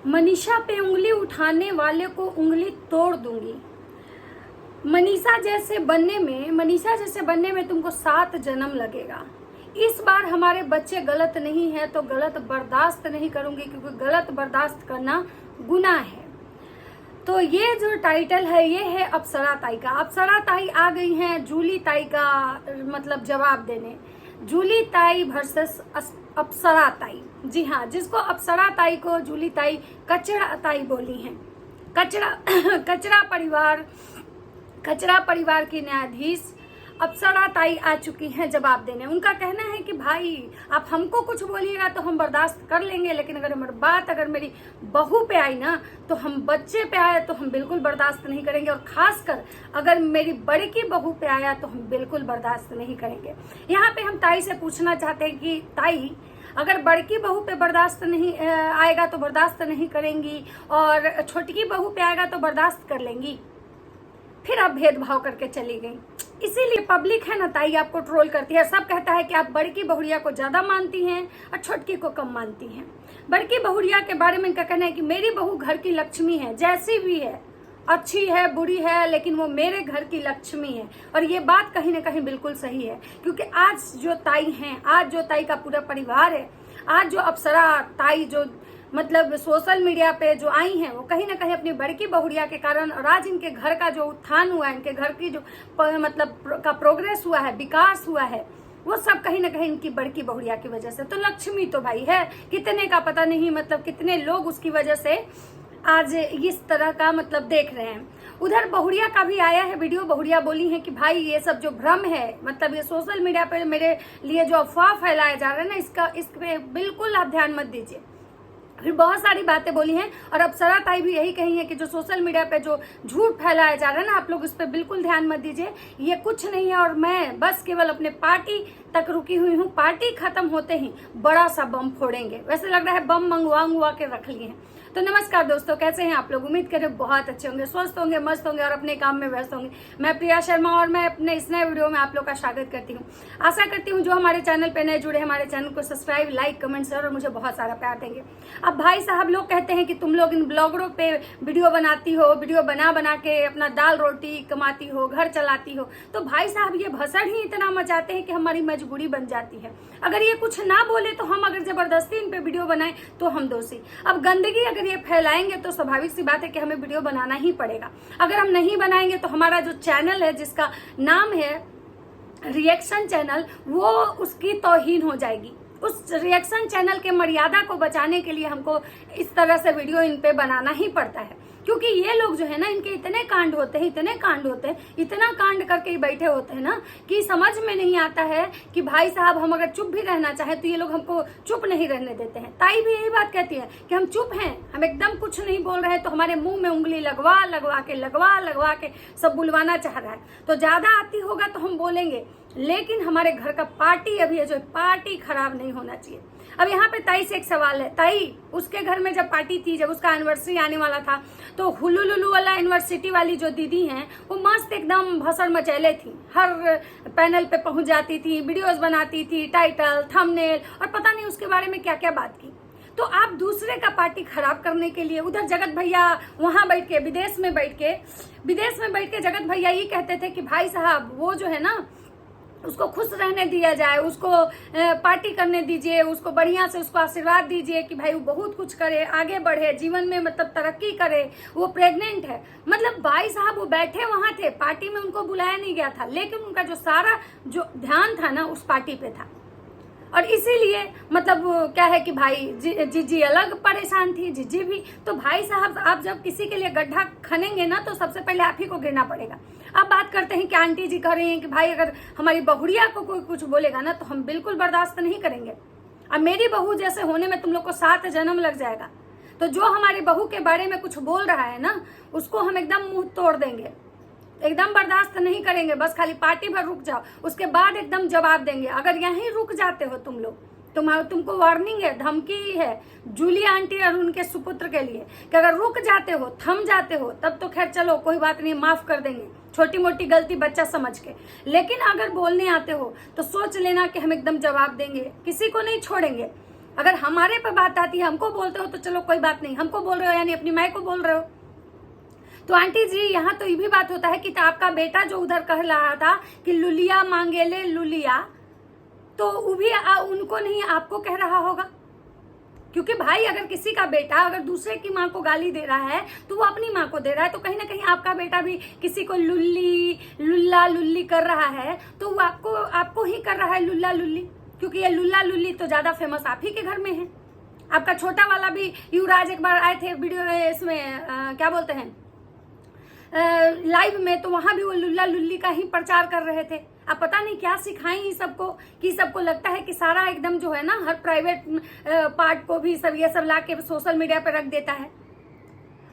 मनीषा पे उंगली उठाने वाले को उंगली तोड़ दूंगी। मनीषा जैसे बनने में तुमको 7 जन्म लगेगा। इस बार हमारे बच्चे गलत नहीं है तो गलत बर्दाश्त नहीं करूंगी, क्योंकि गलत बर्दाश्त करना गुनाह है। तो ये जो टाइटल है ये है अप्सरा ताई का। अप्सरा ताई आ गई हैं जूली ताई का मतलब जवाब देने। जूली ताई वर्सेस अप्सरा ताई। जी हाँ, जिसको अप्सरा ताई को जूली ताई कचरा ताई बोली हैं। कचरा परिवार की न्यायाधीश अप्सरा ताई आ चुकी हैं जवाब देने। उनका कहना है कि भाई आप हमको कुछ बोलिएगा तो हम बर्दाश्त कर लेंगे, लेकिन अगर मेरी बहू पे आई ना तो हम बच्चे पे आए तो हम बिल्कुल बर्दाश्त नहीं करेंगे, और खासकर अगर मेरी बड़ी की बहू पे आया तो हम बिल्कुल बर्दाश्त नहीं करेंगे। यहाँ पे हम ताई से पूछना चाहते हैं कि ताई, अगर बड़की बहू पे बर्दाश्त नहीं आएगा तो बर्दाश्त नहीं करेंगी, और छोटकी बहू पे आएगा तो बर्दाश्त कर लेंगी। फिर आप भेदभाव करके चली गई। इसीलिए पब्लिक है ना ताई आपको ट्रोल करती है। सब कहता है कि आप बड़की बहुरिया को ज्यादा मानती हैं और छोटकी को कम मानती हैं। बड़की बहुरिया के बारे में इनका कहना है कि मेरी बहू घर की लक्ष्मी है, जैसी भी है, अच्छी है बुरी है, लेकिन वो मेरे घर की लक्ष्मी है। और ये बात कहीं ना कहीं बिल्कुल सही है, क्योंकि आज जो ताई हैं, आज जो ताई का पूरा परिवार है, आज जो अप्सरा ताई जो मतलब सोशल मीडिया पे जो आई हैं, वो कहीं ना कहीं अपनी बड़की बहुरिया के कारण, और आज इनके घर का जो उत्थान हुआ है, इनके घर की जो मतलब का प्रोग्रेस हुआ है, विकास हुआ है, वो सब कहीं ना कहीं इनकी बड़की बहुरिया की वजह से। तो लक्ष्मी तो भाई है, कितने का पता नहीं, मतलब कितने लोग उसकी वजह से आज इस तरह का मतलब देख रहे हैं। उधर बहुरिया का भी आया है वीडियो। बहुरिया बोली है कि भाई ये सब जो भ्रम है, मतलब ये सोशल मीडिया पे मेरे लिए जो अफवाह फैलाया जा रहा है ना, इस पे बिल्कुल आप ध्यान मत दीजिए। फिर बहुत सारी बातें बोली हैं, और अप्सरा ताई भी यही कही है कि जो सोशल मीडिया पे जो झूठ फैलाया जा रहा है ना, आप लोग इस पे बिल्कुल ध्यान मत दीजिए। ये कुछ नहीं है, और मैं बस केवल अपने पार्टी तक रुकी हुई हूँ। पार्टी खत्म होते ही बड़ा सा बम फोड़ेंगे। वैसे लग रहा है बम मंगवा के रख लिए हैं। तो नमस्कार दोस्तों, कैसे हैं आप लोग? उम्मीद करें बहुत अच्छे होंगे, स्वस्थ होंगे, मस्त होंगे और अपने काम में व्यस्त होंगे। मैं प्रिया शर्मा और मैं अपने इस नए वीडियो में आप लोग का स्वागत करती हूँ। आशा करती हूँ जो हमारे चैनल पे नए जुड़े, हमारे चैनल को सब्सक्राइब, लाइक, कमेंट, शेयर और मुझे बहुत सारा प्यार देंगे। अब भाई साहब लोग कहते हैं कि तुम लोग इन ब्लॉगरों पे वीडियो बनाती हो, वीडियो बना के अपना दाल रोटी कमाती हो, घर चलाती हो। तो भाई साहब ये भसड़ ही इतना मचाते हैं कि हमारी मजबूरी बन जाती है। अगर ये कुछ ना बोले तो हम अगर जबरदस्ती इन पे वीडियो बनाए तो हम दोषी। अब गंदगी अगर ये फैलाएंगे तो स्वाभाविक सी बात है कि हमें वीडियो बनाना ही पड़ेगा। अगर हम नहीं बनाएंगे तो हमारा जो चैनल है, जिसका नाम है रिएक्शन चैनल, वो उसकी तौहीन हो जाएगी। उस रिएक्शन चैनल के मर्यादा को बचाने के लिए हमको इस तरह से वीडियो इन पे बनाना ही पड़ता है, क्योंकि ये लोग जो है ना, इनके इतने कांड होते हैं, इतना कांड करके ही बैठे होते हैं ना, कि समझ में नहीं आता है कि भाई साहब हम अगर चुप भी रहना चाहे तो ये लोग हमको चुप नहीं रहने देते हैं। ताई भी यही बात कहती है कि हम चुप हैं, हम एकदम कुछ नहीं बोल रहे हैं, तो हमारे मुंह में उंगली लगवा के सब बुलवाना चाह रहा है। तो ज्यादा आती होगा तो हम बोलेंगे, लेकिन हमारे घर का पार्टी अभी है जो पार्टी खराब नहीं होना चाहिए। अब यहाँ पे ताई से एक सवाल है। ताई, उसके घर में जब पार्टी थी, जब उसका एनिवर्सरी आने वाला था, तो हुलुलुलु वाला यूनिवर्सिटी वाली जो दीदी हैं, वो मस्त एकदम भसड़ मचैले थी। हर पैनल पे पहुंच जाती थी, वीडियोस बनाती थी, टाइटल, थंबनेल, और पता नहीं उसके बारे में क्या क्या बात की। तो आप दूसरे का पार्टी खराब करने के लिए, उधर जगत भैया वहां बैठ के विदेश में बैठ के जगत भैया ये कहते थे कि भाई साहब वो जो है ना, उसको खुश रहने दिया जाए, उसको पार्टी करने दीजिए, उसको बढ़िया से उसको आशीर्वाद दीजिए कि भाई वो बहुत कुछ करे, आगे बढ़े, जीवन में मतलब तरक्की करे, वो प्रेग्नेंट है। मतलब भाई साहब वो बैठे वहां थे, पार्टी में उनको बुलाया नहीं गया था, लेकिन उनका जो सारा जो ध्यान था ना उस पार्टी पे था। और इसीलिए मतलब क्या है कि भाई जीजी अलग परेशान थी, जीजी भी। तो भाई साहब आप जब किसी के लिए गड्ढा खनेंगे ना, तो सबसे पहले आप ही को गिरना पड़ेगा। अब बात करते हैं कि आंटी जी कह रही हैं कि भाई अगर हमारी बहुरिया को कोई कुछ बोलेगा ना तो हम बिल्कुल बर्दाश्त नहीं करेंगे। अब मेरी बहू जैसे होने में तुम लोग को 7 जन्म लग जाएगा। तो जो हमारी बहू के बारे में कुछ बोल रहा है ना, उसको हम एकदम मुंह तोड़ देंगे, एकदम बर्दाश्त नहीं करेंगे। बस खाली पार्टी भर रुक जाओ, उसके बाद एकदम जवाब देंगे। अगर यहीं रुक जाते हो तुम लोग, तुमको वार्निंग है, धमकी है जूली आंटी और उनके सुपुत्र के लिए कि अगर रुक जाते हो, थम जाते हो, तब तो खैर चलो कोई बात नहीं, माफ कर देंगे, छोटी मोटी गलती बच्चा समझ के। लेकिन अगर बोलने आते हो तो सोच लेना कि हम एकदम जवाब देंगे, किसी को नहीं छोड़ेंगे। अगर हमारे पे बात आती है, हमको बोलते हो तो चलो कोई बात नहीं, हमको बोल रहे हो यानी अपनी माई को बोल रहे हो। तो आंटी जी यहाँ तो ये भी बात होता है कि आपका बेटा जो उधर कह रहा था कि लुलिया मांगेले लुलिया, तो वो भी उनको नहीं आपको कह रहा होगा। क्योंकि भाई अगर किसी का बेटा अगर दूसरे की माँ को गाली दे रहा है तो वो अपनी माँ को दे रहा है, तो कहीं ना कहीं आपका बेटा भी किसी को लुल्ली लुल्ला लुल्ली कर रहा है तो वो आपको ही कर रहा है लुल्ला लुल्ली, क्योंकि ये लुल्ला लुल्ली तो ज्यादा फेमस आप ही के घर में है। आपका छोटा वाला भी युवराज एक बार आए थे वीडियो इसमें क्या बोलते हैं लाइव में, तो वहां भी वो लुल्ला लुल्ली का ही प्रचार कर रहे थे। अब पता नहीं क्या सिखाई सबको कि सबको लगता है कि सारा एकदम जो है ना हर प्राइवेट पार्ट को भी सब ये सब ला के सोशल मीडिया पे रख देता है।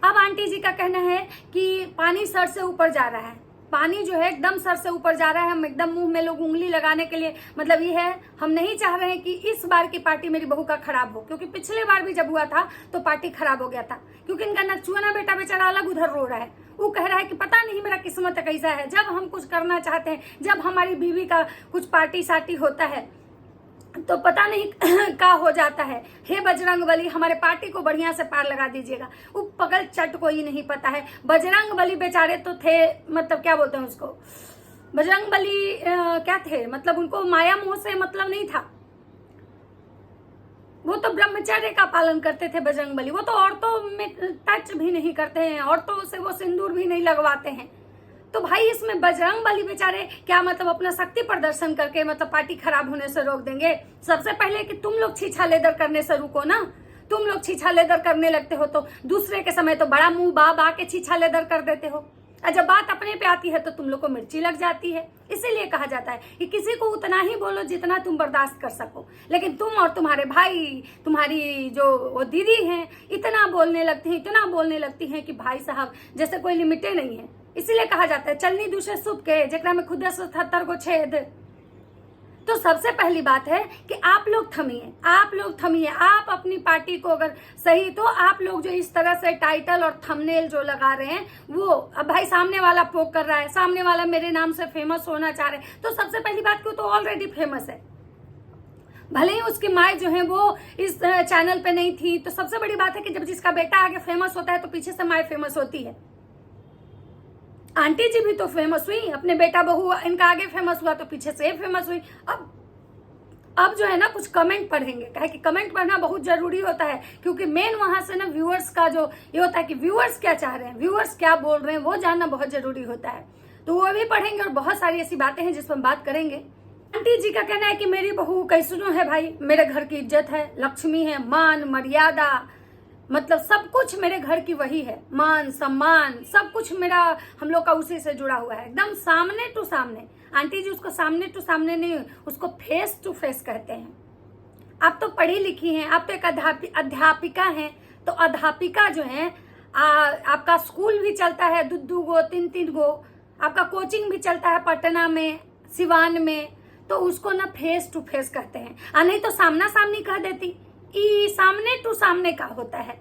अब आंटी जी का कहना है कि पानी सर से ऊपर जा रहा है, पानी जो है एकदम सर से ऊपर जा रहा है, हम एकदम मुंह में लोग उंगली लगाने के लिए, मतलब ये है हम नहीं चाह रहे हैं कि इस बार की पार्टी मेरी बहू का खराब हो, क्योंकि पिछले बार भी जब हुआ था तो पार्टी खराब हो गया था। क्योंकि इनका नचुआना बेटा बेचारा अलग उधर रो रहा है, वो कह रहा है कि पता नहीं मेरा किस्मत कैसा है, जब हम कुछ करना चाहते हैं, जब हमारी बीवी का कुछ पार्टी सार्टी होता है तो पता नहीं क्या हो जाता है। हे बजरंग बली हमारे पार्टी को बढ़िया से पार लगा दीजिएगा। वो पगल चट को ही नहीं पता है। बजरंग बली बेचारे तो थे, मतलब क्या बोलते हैं उसको, बजरंग बली क्या थे, मतलब उनको माया मोह से मतलब नहीं था, वो तो ब्रह्मचर्य का पालन करते थे बजरंग बली। वो तो औरतों में टच भी नहीं करते हैं, औरतों से वो सिंदूर भी नहीं लगवाते हैं। तो भाई इसमें बजरंग बली बेचारे क्या मतलब अपना शक्ति प्रदर्शन करके मतलब पार्टी खराब होने से रोक देंगे। सबसे पहले कि तुम लोग छीछा लेदर करने से रुको ना, तुम लोग छीछा लेदर करने लगते हो तो दूसरे के समय तो बड़ा मुंह बा के छीछा लेदर कर देते हो, और जब बात अपने पे आती है तो तुम लोग को मिर्ची लग जाती है। इसीलिए कहा जाता है कि किसी को उतना ही बोलो जितना तुम बर्दाश्त कर सको, लेकिन तुम और तुम्हारे भाई तुम्हारी जो वो दीदी हैं इतना बोलने लगती हैं, इतना बोलने लगती हैं कि भाई साहब जैसे कोई लिमिटे नहीं है। इसीलिए कहा जाता है चलनी दूसरे सुप के जेकरा में खुद 77 को छेद। तो सबसे पहली बात है कि आप लोग थमिए, आप लोग थमिए। आप अपनी पार्टी को अगर सही, तो आप लोग जो इस तरह से टाइटल और थंबनेल जो लगा रहे हैं वो, अब भाई सामने वाला पोक कर रहा है, सामने वाला मेरे नाम से फेमस होना चाह रहे हैं, तो सबसे पहली बात क्यों, तो ऑलरेडी फेमस है। भले ही उसकी माँ जो है वो इस चैनल पे नहीं थी, तो सबसे बड़ी बात है कि जब जिसका बेटा आगे फेमस होता है तो पीछे से माँ फेमस होती है। आंटी जी भी तो फेमस हुई, अपने बेटा बहू इनका आगे फेमस हुआ तो पीछे से फेमस हुई। अब जो है ना कुछ कमेंट पढ़ेंगे, कहे कि कमेंट पढ़ना बहुत जरूरी होता है, क्योंकि मेन वहां से ना व्यूअर्स का जो ये होता है कि व्यूअर्स क्या चाह रहे हैं, व्यूअर्स क्या बोल रहे हैं, वो जानना बहुत जरूरी होता है। तो वो भी पढ़ेंगे और बहुत सारी ऐसी बातें हैं जिस पर हम बात करेंगे। आंटी जी का कहना है कि मेरी बहू कैसनो है भाई, मेरे घर की इज्जत है, लक्ष्मी है, मान मर्यादा, मतलब सब कुछ मेरे घर की वही है, मान सम्मान सब कुछ मेरा हम लोग का उसी से जुड़ा हुआ है, एकदम सामने टू सामने। आंटी जी उसको सामने टू सामने नहीं, उसको फेस टू फेस कहते हैं। आप तो पढ़ी लिखी हैं, आप तो एक अध्यापिका हैं, तो अध्यापिका जो है आपका स्कूल भी चलता है 2 गो 3 गो, आपका कोचिंग भी चलता है पटना में, सिवान में, तो उसको ना फेस टू फेस कहते हैं। नहीं तो सामना सामनी कह देती, सामने टू सामने का होता है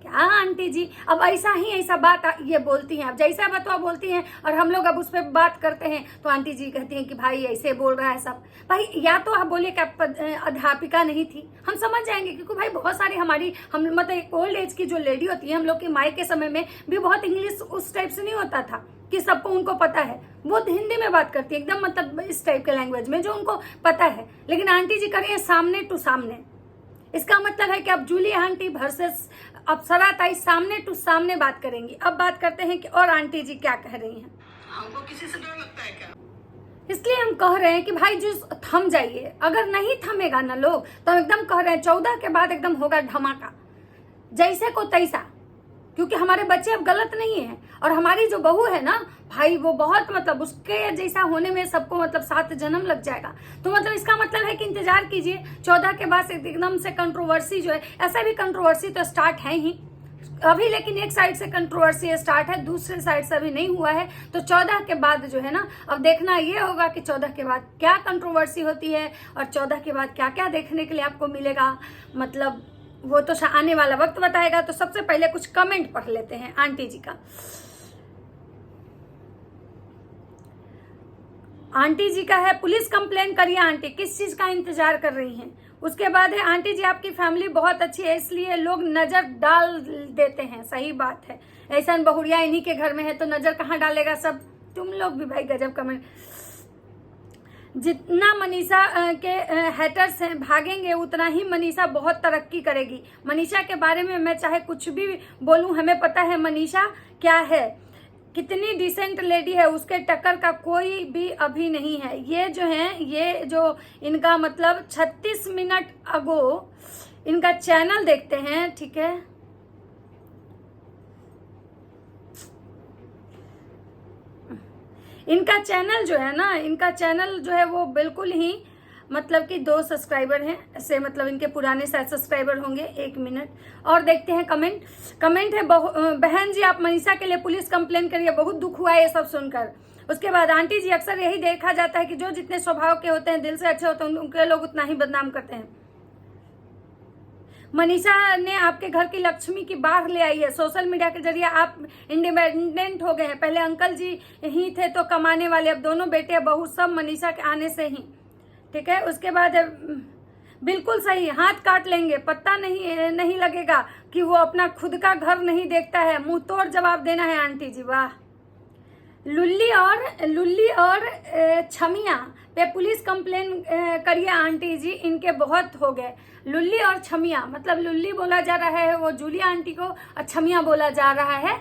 क्या आंटी जी। अब ऐसा बात ये बोलती हैं, अब जैसा बतवा बोलती हैं और हम लोग अब उस पर बात करते हैं तो आंटी जी कहती हैं कि भाई ऐसे बोल रहा है सब। भाई या तो आप बोलिए कि आप अध्यापिका नहीं थी, हम समझ जाएंगे, क्योंकि भाई बहुत सारी हमारी हम मतलब एक ओल्ड एज की जो लेडी होती है, हम लोग की माई के समय में भी बहुत इंग्लिश उस टाइप से नहीं होता था कि सबको उनको पता है, वो हिंदी में बात करती है एकदम मतलब इस टाइप के लैंग्वेज में जो उनको पता है। लेकिन आंटी जी करें सामने टू सामने, इसका मतलब है कि अब जूली आंटी वर्सेस अप्सरा ताई सामने टू सामने बात करेंगी। अब बात करते हैं कि और आंटी जी क्या कह रही हैं। हमको किसी से डर लगता है क्या? इसलिए हम कह रहे हैं कि भाई जो थम जाइए, अगर नहीं थमेगा ना लोग तो हम एकदम कह रहे हैं 14 के बाद एकदम होगा धमाका, जैसे को तैसा, क्योंकि हमारे बच्चे अब गलत नहीं है और हमारी जो बहू है ना भाई वो बहुत मतलब उसके जैसा होने में सबको मतलब 7 जन्म लग जाएगा। तो मतलब इसका मतलब है कि इंतजार कीजिए 14 के बाद एकदम से कंट्रोवर्सी जो है, ऐसा भी कंट्रोवर्सी तो स्टार्ट है ही अभी, लेकिन एक साइड से कंट्रोवर्सी स्टार्ट है, दूसरे साइड से अभी नहीं हुआ है। तो 14 के बाद जो है ना अब देखना ये होगा कि 14 के बाद क्या कंट्रोवर्सी होती है और 14 के बाद क्या क्या देखने के लिए आपको मिलेगा, मतलब वो तो आने वाला वक्त बताएगा। तो सबसे पहले कुछ कमेंट पढ़ लेते हैं आंटी जी का। आंटी जी का है, पुलिस कंप्लेन करिए आंटी, किस चीज का इंतजार कर रही हैं। उसके बाद है आंटी जी आपकी फैमिली बहुत अच्छी है इसलिए लोग नजर डाल देते हैं। सही बात है, ऐसा बहुरिया इन्हीं के घर में है तो नजर कहाँ डालेगा सब। तुम लोग भी भाई गजब कमेंट। जितना मनीषा के हैटर्स हैं भागेंगे उतना ही मनीषा बहुत तरक्की करेगी। मनीषा के बारे में मैं चाहे कुछ भी बोलूं, हमें पता है मनीषा क्या है, कितनी डिसेंट लेडी है, उसके टक्कर का कोई भी अभी नहीं है। ये जो है, ये जो इनका मतलब 36 मिनट अगो इनका चैनल देखते हैं, ठीक है। इनका चैनल जो है ना, इनका चैनल जो है वो बिल्कुल ही मतलब कि 2 सब्सक्राइबर हैं ऐसे, मतलब इनके पुराने शायद सब्सक्राइबर होंगे। 1 मिनट और देखते हैं कमेंट है। बहन जी आप मनीषा के लिए पुलिस कंप्लेन करिए, बहुत दुख हुआ है ये सब सुनकर। उसके बाद आंटी जी अक्सर यही देखा जाता है कि जो जितने स्वभाव के होते हैं, दिल से अच्छे होते हैं, उनके लोग उतना ही बदनाम करते हैं। मनीषा ने आपके घर की लक्ष्मी की बाढ़ ले आई है। सोशल मीडिया के जरिए आप इंडिपेंडेंट हो गए हैं। पहले अंकल जी ही थे तो कमाने वाले, अब दोनों बेटे बहू सब मनीषा के आने से ही, ठीक है। उसके बाद बिल्कुल सही, हाथ काट लेंगे, पता नहीं लगेगा कि वो अपना खुद का घर नहीं देखता है। मुंह तोड़ जवाब देना है आंटी जी, वाह। लुल्ली और छमिया पे पुलिस कंप्लेन करिए आंटी जी, इनके बहुत हो गए। लुल्ली और छमिया मतलब लुल्ली बोला जा रहा है वो जूलिया आंटी को, और छमिया बोला जा रहा है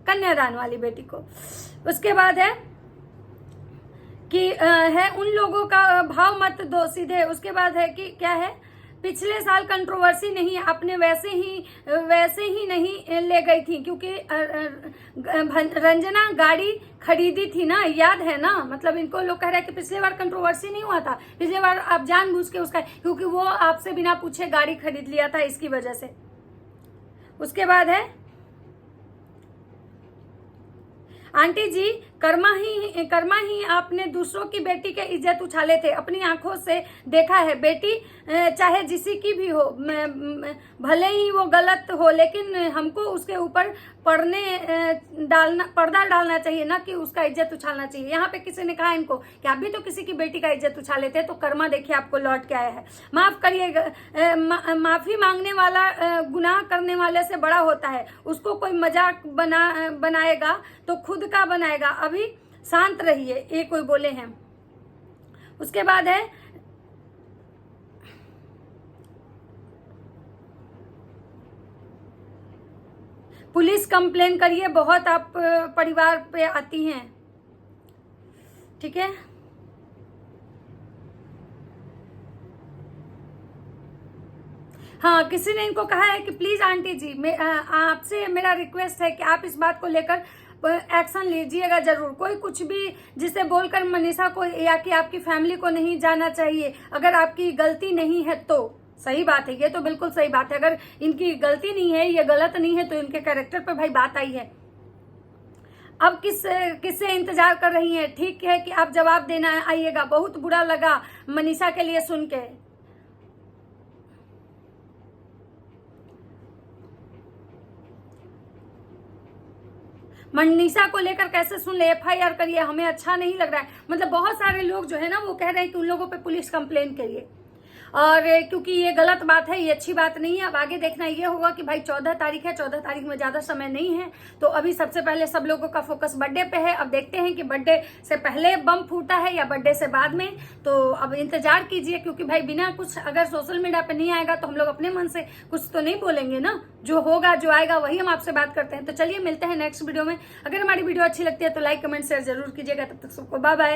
कन्यादान वाली बेटी को। उसके बाद है कि है उन लोगों का भाव मत दो सीधे। उसके बाद है कि क्या है, पिछले साल कंट्रोवर्सी नहीं, आपने वैसे ही नहीं ले गई थी क्योंकि रंजना गाड़ी खरीदी थी ना, याद है ना। मतलब इनको लोग कह रहे हैं कि पिछले बार कंट्रोवर्सी नहीं हुआ था, पिछले बार आप जानबूझ के उसका, क्योंकि वो आपसे बिना पूछे गाड़ी खरीद लिया था इसकी वजह से। उसके बाद है आंटी जी कर्मा ही आपने दूसरों की बेटी के इज्जत उछाले थे, अपनी आंखों से देखा है। बेटी चाहे जिसी की भी हो, भले ही वो गलत हो, लेकिन हमको उसके ऊपर पर्दा डालना चाहिए, ना कि उसका इज्जत उछालना चाहिए। यहाँ पे किसी ने कहा इनको कि आप भी तो किसी की बेटी का इज्जत उछाले थे, तो कर्मा देखिए आपको लौट के आया है। माफ करिएगा, माफी मांगने वाला गुनाह करने वाले से बड़ा होता है। उसको कोई मजाक बनाएगा तो खुद का बनाएगा। अभी शांत रहिए, ये कोई बोले हैं। उसके बाद है पुलिस कंप्लेन करिए, बहुत आप परिवार पे आती हैं, ठीक है। हाँ, किसी ने इनको कहा है कि प्लीज आंटी जी आपसे मेरा रिक्वेस्ट है कि आप इस बात को लेकर एक्शन लीजिएगा जरूर। कोई कुछ भी जिसे बोलकर मनीषा को या कि आपकी फैमिली को नहीं जाना चाहिए, अगर आपकी गलती नहीं है तो। सही बात है, ये तो बिल्कुल सही बात है। अगर इनकी गलती नहीं है, ये गलत नहीं है, तो इनके कैरेक्टर पे भाई बात आई है। अब किससे इंतजार कर रही हैं? ठीक है कि आप जवाब देना आइएगा। बहुत बुरा लगा मनीषा के लिए सुन के। मनीषा को लेकर कैसे सुन ले, FIR करिए, हमें अच्छा नहीं लग रहा है। मतलब बहुत सारे लोग जो है ना वो कह रहे हैं कि उन लोगों पे पुलिस कंप्लेन करिए, और क्योंकि ये गलत बात है, ये अच्छी बात नहीं है। अब आगे देखना ये होगा कि भाई 14 तारीख है, 14 तारीख में ज्यादा समय नहीं है, तो अभी सबसे पहले सब लोगों का फोकस बर्थडे पे है। अब देखते हैं कि बर्थडे से पहले बम फूटा है या बर्थडे से बाद में, तो अब इंतजार कीजिए। क्योंकि भाई बिना कुछ अगर सोशल मीडिया पे नहीं आएगा तो हम लोग अपने मन से कुछ तो नहीं बोलेंगे ना, जो होगा जो आएगा वही हम आपसे बात करते हैं। तो चलिए मिलते हैं नेक्स्ट वीडियो में। अगर हमारी वीडियो अच्छी लगती है तो लाइक कमेंट शेयर जरूर कीजिएगा। तब तक सबको बाय बाय।